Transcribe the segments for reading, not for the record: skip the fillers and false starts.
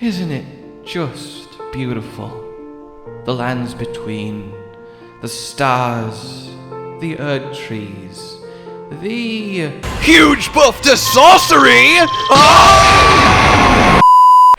Isn't it just beautiful? The lands between, the stars, the Erd trees, the huge buff to sorcery!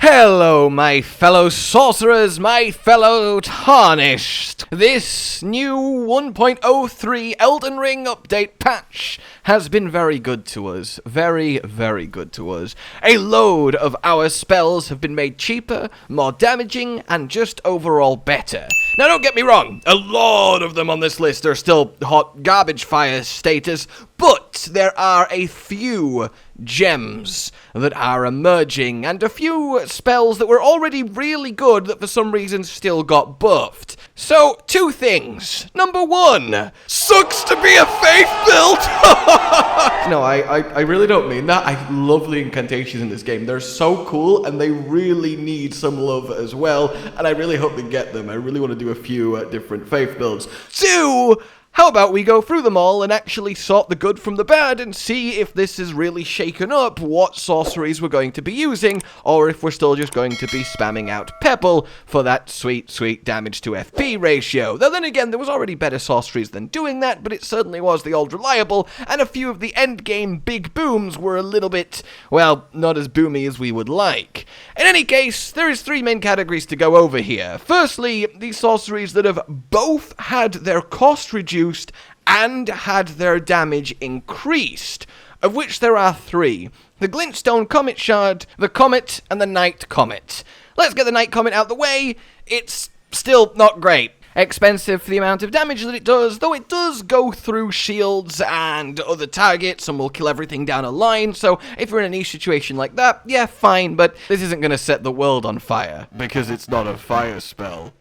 Hello, my fellow sorcerers, my fellow tarnished. This new 1.03 Elden Ring update patch has been very good to us. Very, very good to us. A load of our spells have been made cheaper, more damaging, and just overall better. Now, don't get me wrong, a lot of them on this list are still hot garbage fire status, but there are a few gems that are emerging, and a few spells that were already really good that for some reason still got buffed. So, two things. Number one, sucks to be a faith build! No, I really don't mean that. I love the incantations in this game. They're so cool, and they really need some love as well, and I really hope they get them. I really want to do a few different faith builds. Two, how about we go through them all and actually sort the good from the bad and see if this has really shaken up what sorceries we're going to be using, or if we're still just going to be spamming out Pebble for that sweet, sweet damage to FP ratio. Though then again, there was already better sorceries than doing that, but it certainly was the old reliable, and a few of the endgame big booms were a little bit, well, not as boomy as we would like. In any case, there is three main categories to go over here. Firstly, the sorceries that have both had their cost reduced and had their damage increased, of which there are three: the Glintstone Cometshard, the Comet, and the Night Comet. Let's get the Night Comet out the way. It's still not great. Expensive for the amount of damage that it does, though it does go through shields and other targets and will kill everything down a line, so if you're in a niche situation like that, yeah, fine, but this isn't going to set the world on fire, because it's not a fire spell.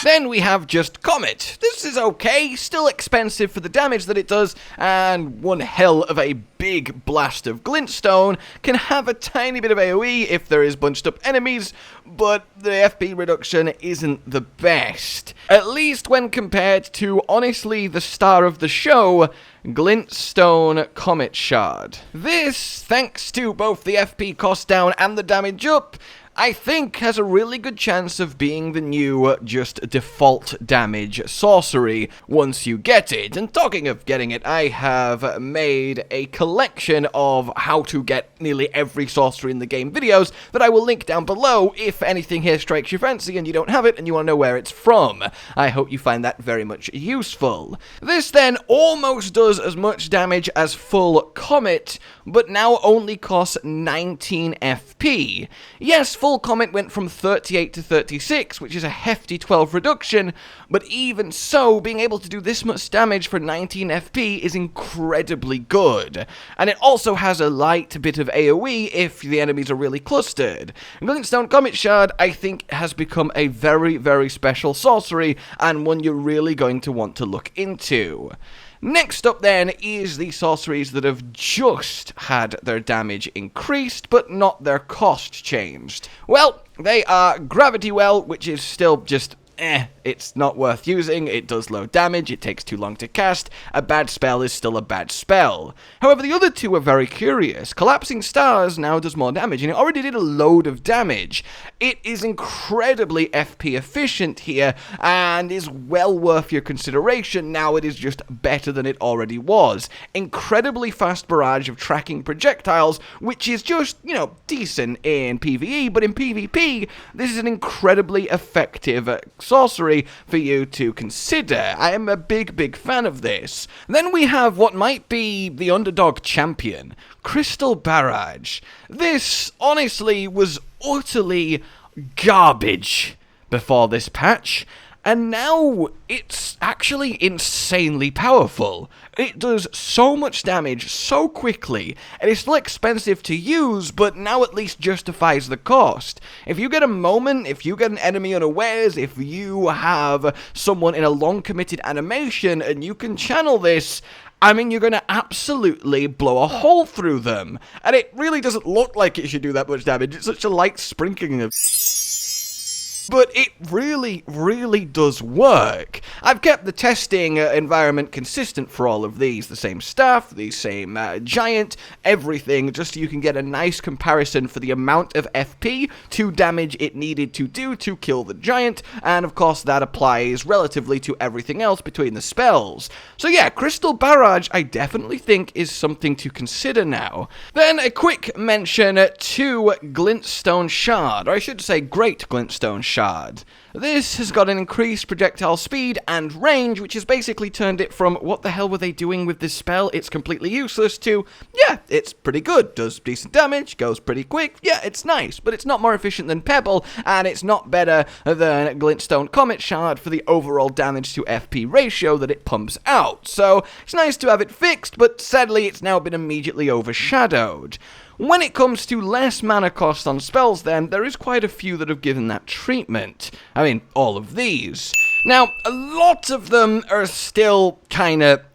Then we have just Comet. This is okay, still expensive for the damage that it does, and one hell of a big blast of Glintstone. Can have a tiny bit of AoE if there is bunched up enemies, but the FP reduction isn't the best. At least when compared to, honestly, the star of the show, Glintstone Cometshard. This, thanks to both the FP cost down and the damage up, I think has a really good chance of being the new just default damage sorcery once you get it. And talking of getting it, I have made a collection of how to get nearly every sorcery in the game videos that I will link down below if anything here strikes your fancy and you don't have it and you want to know where it's from. I hope you find that very much useful. This then almost does as much damage as full Comet, but now only costs 19 FP. Yes, full Comet went from 38 to 36, which is a hefty 12 reduction, but even so, being able to do this much damage for 19 FP is incredibly good. And it also has a light bit of AoE if the enemies are really clustered. Glintstone Cometshard, I think, has become a very, very special sorcery, and one you're really going to want to look into. Next up then is the sorceries that have just had their damage increased, but not their cost changed. Well, they are Gravity Well, which is still just it's not worth using, it does low damage, it takes too long to cast, a bad spell is still a bad spell. However, the other two are very curious. Collapsing Stars now does more damage, and it already did a load of damage. It is incredibly FP efficient here, and is well worth your consideration. Now it is just better than it already was. Incredibly fast barrage of tracking projectiles, which is just, you know, decent in PvE, but in PvP, this is an incredibly effective sorcery for you to consider. I am a big, big fan of this. Then we have what might be the underdog champion, Crystal Barrage. This, honestly, was utterly garbage before this patch, and now it's actually insanely powerful. It does so much damage so quickly, and it's still expensive to use, but now at least justifies the cost. If you get a moment, if you get an enemy unawares, if you have someone in a long committed animation and you can channel this, I mean, you're going to absolutely blow a hole through them. And it really doesn't look like it should do that much damage. It's such a light sprinkling of but it really, really does work. I've kept the testing environment consistent for all of these. The same staff, the same giant, everything, just so you can get a nice comparison for the amount of FP to damage it needed to do to kill the giant, and of course that applies relatively to everything else between the spells. So yeah, Crystal Barrage I definitely think is something to consider now. Then a quick mention to Glintstone Shard, or I should say Great Glintstone Shard. This has got an increased projectile speed and range, which has basically turned it from what the hell were they doing with this spell, it's completely useless, to yeah, it's pretty good, does decent damage, goes pretty quick, yeah, it's nice, but it's not more efficient than Pebble, and it's not better than Glintstone Cometshard for the overall damage to FP ratio that it pumps out. So it's nice to have it fixed, but sadly it's now been immediately overshadowed. When it comes to less mana cost on spells then, there is quite a few that have given that treatment. I mean, all of these. Now, a lot of them are still kinda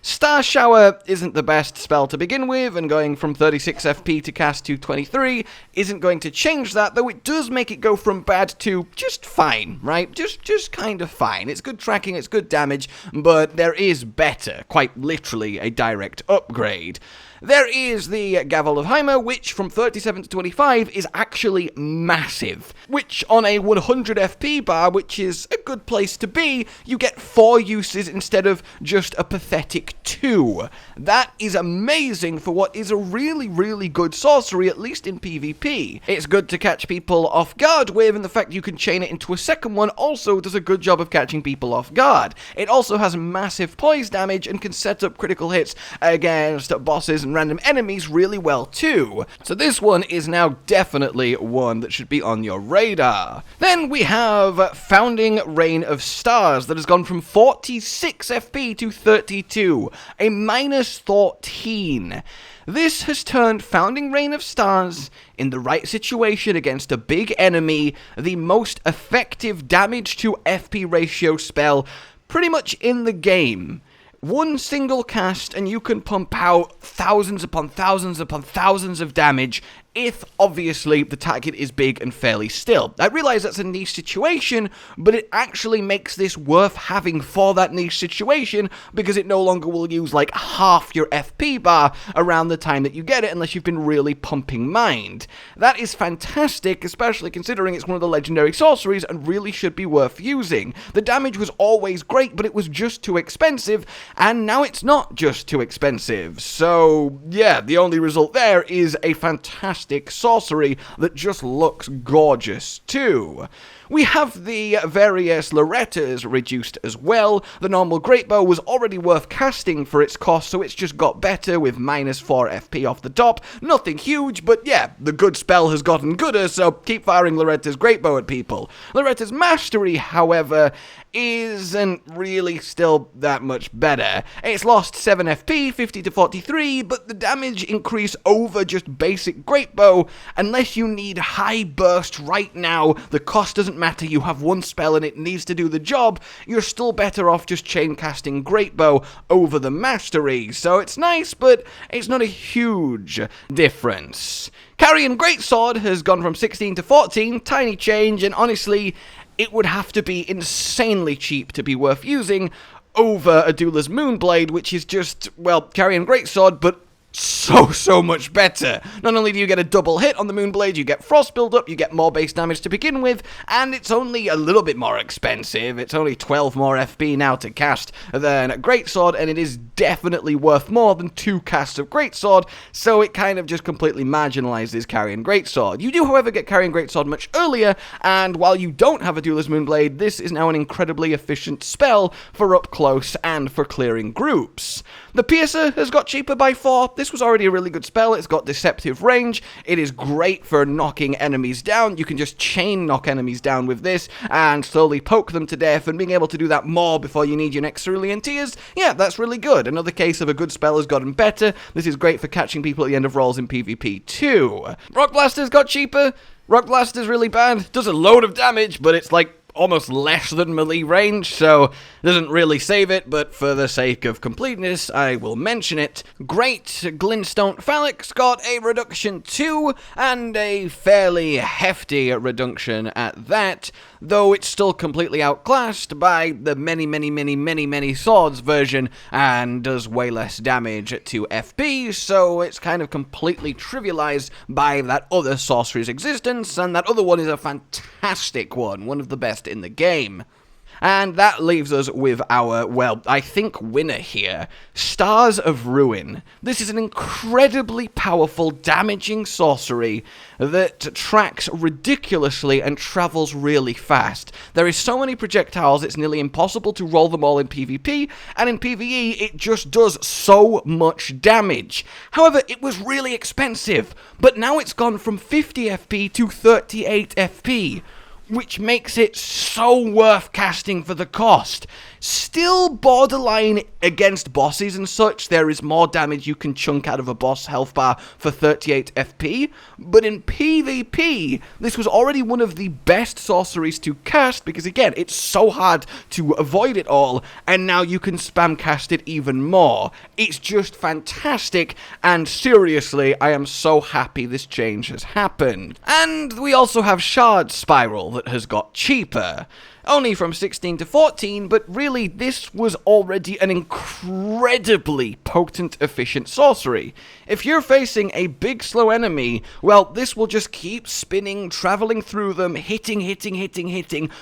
Star Shower isn't the best spell to begin with, and going from 36 FP to cast to 23 isn't going to change that, though it does make it go from bad to just fine, right? Just kind of fine. It's good tracking, it's good damage, but there is better, quite literally a direct upgrade. There is the Gavel of Haima, which from 37 to 25 is actually massive, which on a 100 FP bar, which is a good place to be, you get 4 uses instead of just a pathetic 2. That is amazing for what is a really, really good sorcery, at least in PvP. It's good to catch people off guard with, and the fact you can chain it into a second one also does a good job of catching people off guard. It also has massive poise damage and can set up critical hits against bosses and random enemies really well too. So this one is now definitely one that should be on your radar. Then we have Founding Rain of Stars that has gone from 46 FP to 32, a minus 14. This has turned Founding Rain of Stars, in the right situation against a big enemy, the most effective damage to FP ratio spell pretty much in the game. One single cast and you can pump out thousands upon thousands upon thousands of damage if, obviously, the target is big and fairly still. I realize that's a niche situation, but it actually makes this worth having for that niche situation, because it no longer will use, like, half your FP bar around the time that you get it, unless you've been really pumping Mind. That is fantastic, especially considering it's one of the legendary sorceries, and really should be worth using. The damage was always great, but it was just too expensive, and now it's not just too expensive. So, yeah, the only result there is a fantastic sorcery that just looks gorgeous too. We have the various Lorettas reduced as well. The normal Great Bow was already worth casting for its cost, so it's just got better with minus 4 FP off the top. Nothing huge, but yeah, the good spell has gotten gooder, so keep firing Loretta's Great Bow at people. Loretta's Mastery, however, isn't really still that much better. It's lost 7 FP, 50 to 43, but the damage increase over just basic Great Bow. Unless you need high burst right now, the cost doesn't matter, you have one spell and it needs to do the job, you're still better off just chain casting Great Bow over the Mastery. So it's nice, but it's not a huge difference. Carrion Greatsword has gone from 16 to 14, tiny change, and honestly, it would have to be insanely cheap to be worth using over a Dueler's Moonblade, which is just, well, Carrion Greatsword, but so much better. Not only do you get a double hit on the Moonblade, you get frost build-up, you get more base damage to begin with, and it's only a little bit more expensive. It's only 12 more FP now to cast than Greatsword, and it is definitely worth more than 2 casts of Greatsword, so it kind of just completely marginalizes Carrion Greatsword. You do, however, get Carrion Greatsword much earlier, and while you don't have a Dueler's Moonblade, this is now an incredibly efficient spell for up close and for clearing groups. The Piercer has got cheaper by 4. This was already a really good spell. It's got deceptive range. It is great for knocking enemies down. You can just chain knock enemies down with this and slowly poke them to death, and being able to do that more before you need your next Cerulean Tears, yeah, that's really good. Another case of a good spell has gotten better. This is great for catching people at the end of rolls in PvP too. Rock Blaster's got cheaper. Rock Blaster's really bad. Does a load of damage, but it's like almost less than melee range, so doesn't really save it, but for the sake of completeness, I will mention it. Great Glintstone Phalanx got a reduction 2, and a fairly hefty reduction at that, though it's still completely outclassed by the many swords version, and does way less damage to FP, so it's kind of completely trivialized by that other sorcery's existence, and that other one is a fantastic one of the best in the game. And that leaves us with our, well, I think winner here, Stars of Ruin. This is an incredibly powerful, damaging sorcery that tracks ridiculously and travels really fast. There is so many projectiles, it's nearly impossible to roll them all in PvP, and in PvE, it just does so much damage. However, it was really expensive, but now it's gone from 50 FP to 38 FP. Which makes it so worth casting for the cost. Still borderline against bosses and such, there is more damage you can chunk out of a boss health bar for 38 FP, but in PvP, this was already one of the best sorceries to cast, because again, it's so hard to avoid it all, and now you can spam cast it even more. It's just fantastic, and seriously, I am so happy this change has happened. And we also have Shard Spiral that has got cheaper. Only from 16 to 14, but really this was already an incredibly potent, efficient sorcery. If you're facing a big slow enemy, well, this will just keep spinning, traveling through them, hitting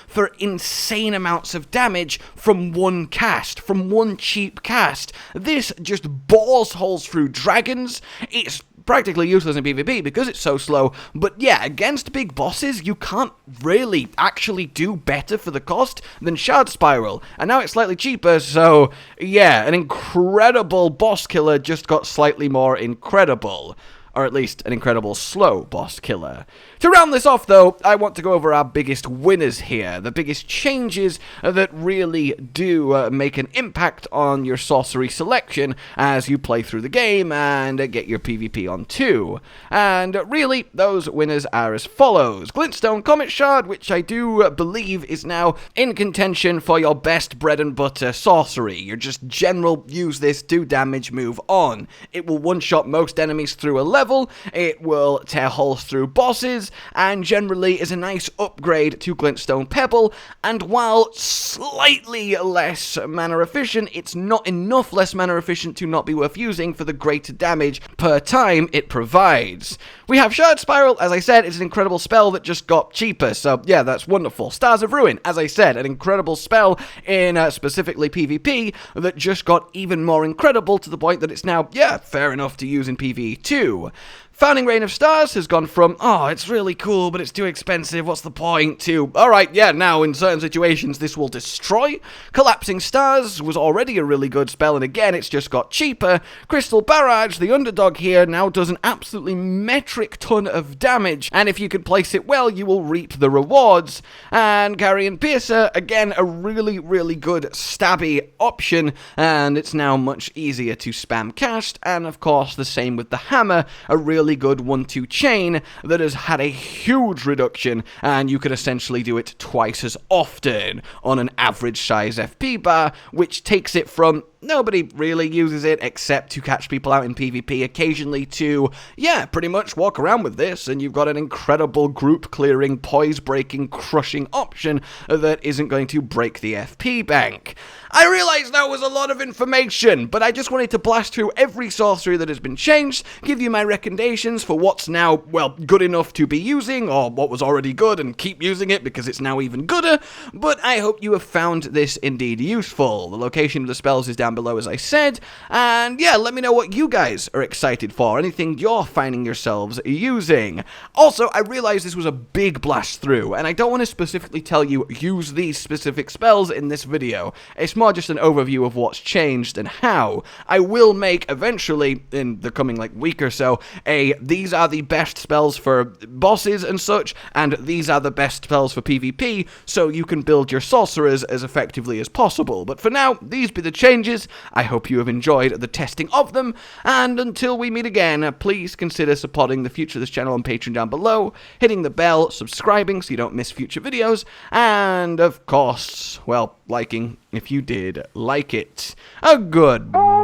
for insane amounts of damage from one cast, from one cheap cast. This just bores holes through dragons. It's practically useless in PvP because it's so slow, but yeah, against big bosses, you can't really actually do better for the cost than Shard Spiral, and now it's slightly cheaper, so yeah, an incredible boss killer just got slightly more incredible. Or at least an incredible slow boss killer. To round this off though, I want to go over our biggest winners here, the biggest changes that really do make an impact on your sorcery selection as you play through the game and get your PvP on too. And really, those winners are as follows. Glintstone Cometshard, which I do believe is now in contention for your best bread and butter sorcery. Your just general, use this, do damage, move on. It will one-shot most enemies through a level, it will tear holes through bosses, and generally is a nice upgrade to Glintstone Pebble, and while slightly less mana efficient, it's not enough less mana efficient to not be worth using for the greater damage per time it provides. We have Shard Spiral, as I said, it's an incredible spell that just got cheaper, so yeah, that's wonderful. Stars of Ruin, as I said, an incredible spell in specifically PvP that just got even more incredible to the point that it's now, yeah, fair enough to use in PvE too. Founding Rain of Stars has gone from, oh, it's really cool, but it's too expensive, what's the point, to, alright, yeah, now in certain situations this will destroy. Collapsing Stars was already a really good spell, and again, it's just got cheaper. Crystal Barrage, the underdog here, now does an absolutely metric ton of damage, and if you can place it well, you will reap the rewards. And Carrion Piercer, again, a really good stabby option, and it's now much easier to spam cast, and of course, the same with the Hammer, a really good 1-2 chain that has had a huge reduction, and you could essentially do it twice as often on an average size FP bar, which takes it from nobody really uses it except to catch people out in PvP occasionally to, yeah, pretty much walk around with this and you've got an incredible group clearing, poise breaking, crushing option that isn't going to break the FP bank. I realize that was a lot of information, but I just wanted to blast through every sorcery that has been changed, give you my recommendations for what's now, well, good enough to be using, or what was already good and keep using it because it's now even gooder, but I hope you have found this indeed useful. The location of the spells is down below, as I said, and yeah, let me know what you guys are excited for, anything you're finding yourselves using. Also, I realize this was a big blast through, and I don't want to specifically tell you use these specific spells in this video. It's more just an overview of what's changed and how. I will make eventually, in the coming week or so, these are the best spells for bosses and such, and these are the best spells for PvP, so you can build your sorcerers as effectively as possible. But for now, these be the changes. is. I hope you have enjoyed the testing of them, and until we meet again, please consider supporting the future of this channel on Patreon down below, hitting the bell, subscribing so you don't miss future videos, and of course, well, liking if you did like it. A good one.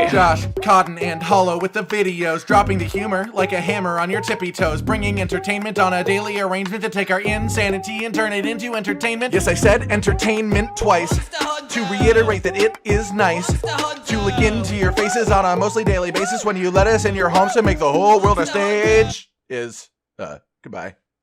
Josh, Cotton, and Hollow with the videos, dropping the humor like a hammer on your tippy toes, bringing entertainment on a daily arrangement to take our insanity and turn it into entertainment. Yes, I said entertainment twice, to reiterate that it is nice to look into your faces on a mostly daily basis when you let us in your homes to make the whole world a stage. Goodbye.